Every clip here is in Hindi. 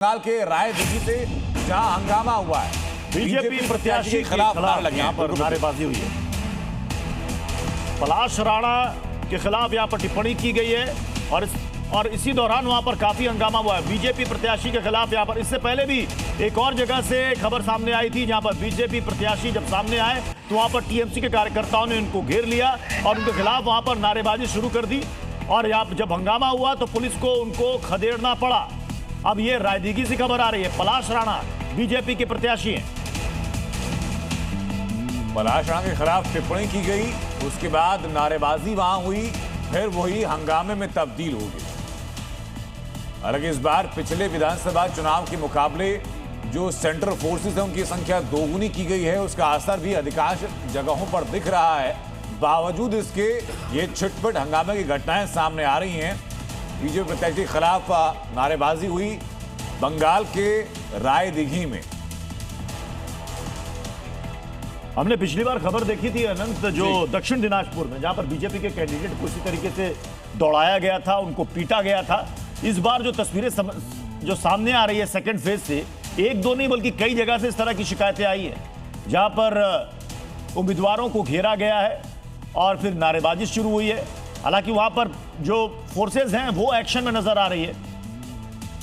बंगाल के रायदिघी से जहां हंगामा हुआ है, बीजेपी प्रत्याशी के खिलाफ यहाँ पर नारेबाजी हुई है। पलाश राणा के खिलाफ यहाँ पर टिप्पणी की गई है और इसी दौरान वहां पर काफी हंगामा हुआ है बीजेपी प्रत्याशी के खिलाफ। यहाँ पर इससे पहले भी एक और जगह से खबर सामने आई थी, जहां पर बीजेपी प्रत्याशी जब सामने आए तो वहां पर टीएमसी के कार्यकर्ताओं ने उनको घेर लिया और उनके खिलाफ वहां पर नारेबाजी शुरू कर दी। और यहाँ जब हंगामा हुआ तो पुलिस को उनको खदेड़ना पड़ा। अब ये रायदिघी से खबर आ रही है, पलाश राणा बीजेपी के प्रत्याशी हैं। पलाश राणा के खिलाफ टिप्पणी की गई, उसके बाद नारेबाजी वहां हुई, फिर वही हंगामे में तब्दील हो गई। हालांकि इस बार पिछले विधानसभा चुनाव के मुकाबले जो सेंट्रल फोर्सेस है उनकी संख्या दोगुनी की गई है, उसका असर भी अधिकांश जगहों पर दिख रहा है। बावजूद इसके ये छिटपुट हंगामे की घटनाएं सामने आ रही हैं। बीजेपी प्रत्याशी के खिलाफ नारेबाजी हुई बंगाल के रायदिघी में। हमने पिछली बार खबर देखी थी अनंत, जो दक्षिण दिनाजपुर में, जहां पर बीजेपी के कैंडिडेट को इसी तरीके से दौड़ाया गया था, उनको पीटा गया था। इस बार जो तस्वीरें जो सामने आ रही है सेकंड फेज से, एक दो नहीं बल्कि कई जगह से इस तरह की शिकायतें आई है, जहां पर उम्मीदवारों को घेरा गया है और फिर नारेबाजी शुरू हुई है। हालांकि वहां पर जो फोर्सेज हैं वो एक्शन में नजर आ रही है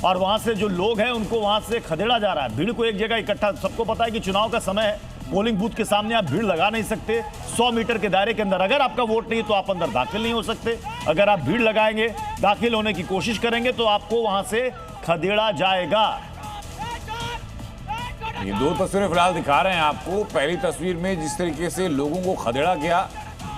और वहां से जो लोग हैं उनको वहां से खदेड़ा जा रहा है। भीड़ को एक जगह इकट्ठा, सबको पता है कि चुनाव का समय है, पोलिंग बूथ के सामने आप भीड़ लगा नहीं सकते। 100 मीटर के दायरे के अंदर अगर आपका वोट नहीं तो आप अंदर दाखिल नहीं हो सकते। अगर आप भीड़ लगाएंगे, दाखिल होने की कोशिश करेंगे तो आपको वहां से खदेड़ा जाएगा। ये दो तस्वीरें फिलहाल दिखा रहे हैं आपको। पहली तस्वीर में जिस तरीके से लोगों को खदेड़ा गया,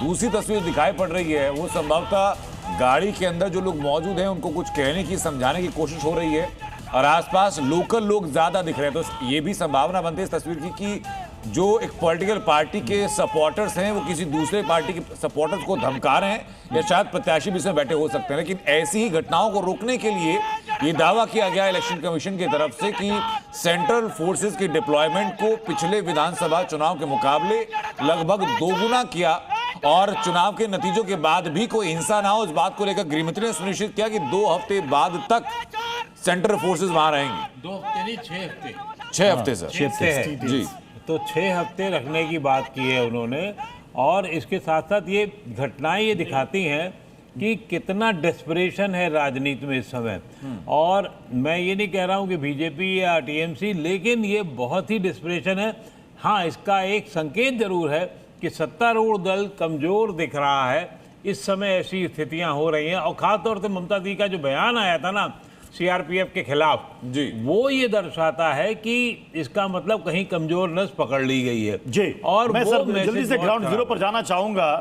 दूसरी तस्वीर दिखाई पड़ रही है वो संभवतः गाड़ी के अंदर जो लोग मौजूद हैं उनको कुछ कहने की, समझाने की कोशिश हो रही है और आसपास लोकल लोग ज्यादा दिख रहे हैं। तो ये भी संभावना बनती है इस तस्वीर की कि जो एक पॉलिटिकल पार्टी के सपोर्टर्स हैं वो किसी दूसरे पार्टी के सपोर्टर्स को धमका रहे हैं या शायद प्रत्याशी भी इसमें बैठे हो सकते हैं। लेकिन ऐसी ही घटनाओं को रोकने के लिए ये दावा किया गया इलेक्शन कमीशन की तरफ से कि सेंट्रल फोर्सेस की डिप्लॉयमेंट को पिछले विधानसभा चुनाव के मुकाबले लगभग दोगुना किया और चुनाव के नतीजों के बाद भी कोई हिंसा ना हो, इस बात को लेकर गृहमंत्री ने सुनिश्चित किया कि 2 हफ्ते बाद तक सेंट्रल फोर्सेस वहां रहेंगे। 2 हफ्ते नहीं, 6 हफ्ते। 6 हफ्ते सर, 6 हफ्ते जी। तो 6 हफ्ते रखने की बात की है उन्होंने। और इसके साथ साथ ये घटनाएं ये दिखाती हैं कि कितना डेस्परेशन है राजनीति में इस समय। और मैं ये नहीं कह रहा हूँ कि बीजेपी या टीएमसी, लेकिन ये बहुत ही डेस्परेशन है। हाँ, इसका एक संकेत जरूर है कि सत्तारूढ़ दल कमजोर दिख रहा है। इस समय ऐसी स्थितियां हो रही हैं और खासतौर से ममता दी का जो बयान आया था ना सीआरपीएफ के खिलाफ जी, वो ये दर्शाता है कि इसका मतलब कहीं कमजोर नस पकड़ ली गई है जी। और मैं सर जल्दी से ग्राउंड जीरो पर जाना चाहूंगा।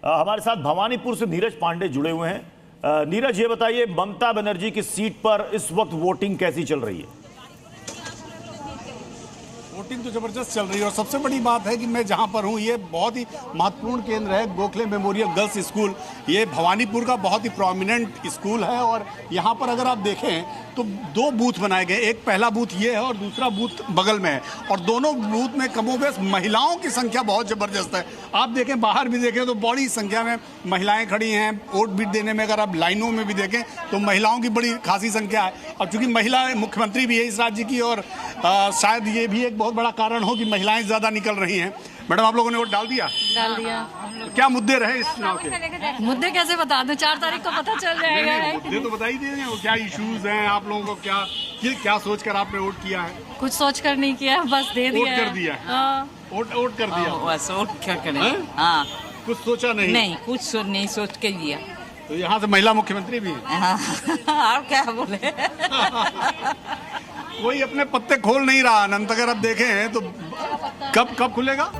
हमारे साथ भवानीपुर से नीरज पांडे जुड़े हुए हैं। नीरज, ये बताइए ममता बनर्जी की सीट पर इस वक्त वोटिंग कैसी चल रही है? वोटिंग तो जबरदस्त चल रही है और सबसे बड़ी बात है कि मैं जहां पर हूं ये बहुत ही महत्वपूर्ण केंद्र है, गोखले मेमोरियल गर्ल्स स्कूल। ये भवानीपुर का बहुत ही प्रोमिनेंट स्कूल है और यहां पर अगर आप देखें तो 2 बूथ बनाए गए, एक पहला बूथ ये है और दूसरा बूथ बगल में है और दोनों बूथ में कमोबेश महिलाओं की संख्या बहुत जबरदस्त है। आप देखें, बाहर भी देखें तो बड़ी संख्या में महिलाएं खड़ी हैं वोट भी देने में। अगर आप लाइनों में भी देखें तो महिलाओं की बड़ी खासी संख्या है और चूंकि महिला मुख्यमंत्री भी है इस राज्य की और शायद ये भी एक बहुत बड़ा कारण हो कि महिलाएं ज्यादा निकल रही हैं। मैडम, आप लोगों ने वोट डाल दिया? डाल दिया। क्या मुद्दे रहे इस चुनाव के? मुद्दे कैसे बता दूं? 4 तारीख को पता चल जाएगा। मुद्दे तो बता ही देंगे, वो क्या इश्यूज हैं आप लोगों को, क्या सोचकर आपने वोट किया है? कुछ सोच कर नहीं किया, बस दे दिया। वोट कर दिया? वोट कर दिया बस। और क्या करें? हाँ, कुछ सोचा नहीं? नहीं, कुछ नहीं सोच के दिया। तो यहाँ से महिला मुख्यमंत्री भी है। हाँ, और क्या बोले। कोई अपने पत्ते खोल नहीं रहा अनंत। अगर आप देखें तो कब खुलेगा?